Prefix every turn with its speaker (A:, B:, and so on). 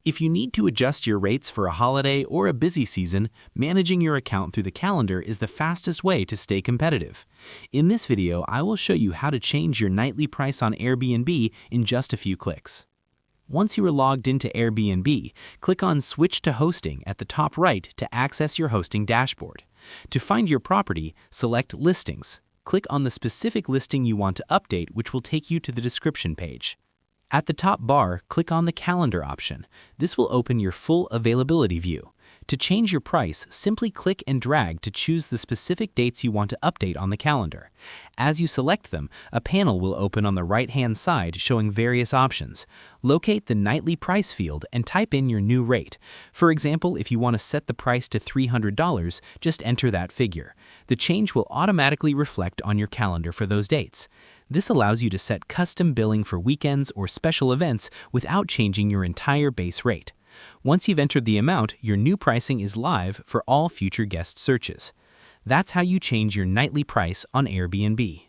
A: If you need to adjust your rates for a holiday or a busy season, managing your account through the calendar is the fastest way to stay competitive. In this video, I will show you how to change your nightly price on Airbnb in just a few clicks. Once you are logged into Airbnb, click on Switch to Hosting at the top right to access your hosting dashboard. To find your property, select Listings. Click on the specific listing you want to update, which will take you to the description page. At the top bar, click on the Calendar option. This will open your full availability view. To change your price, simply click and drag to choose the specific dates you want to update on the calendar. As you select them, a panel will open on the right-hand side showing various options. Locate the nightly price field and type in your new rate. For example, if you want to set the price to $300, just enter that figure. The change will automatically reflect on your calendar for those dates. This allows you to set custom billing for weekends or special events without changing your entire base rate. Once you've entered the amount, your new pricing is live for all future guest searches. That's how you change your nightly price on Airbnb.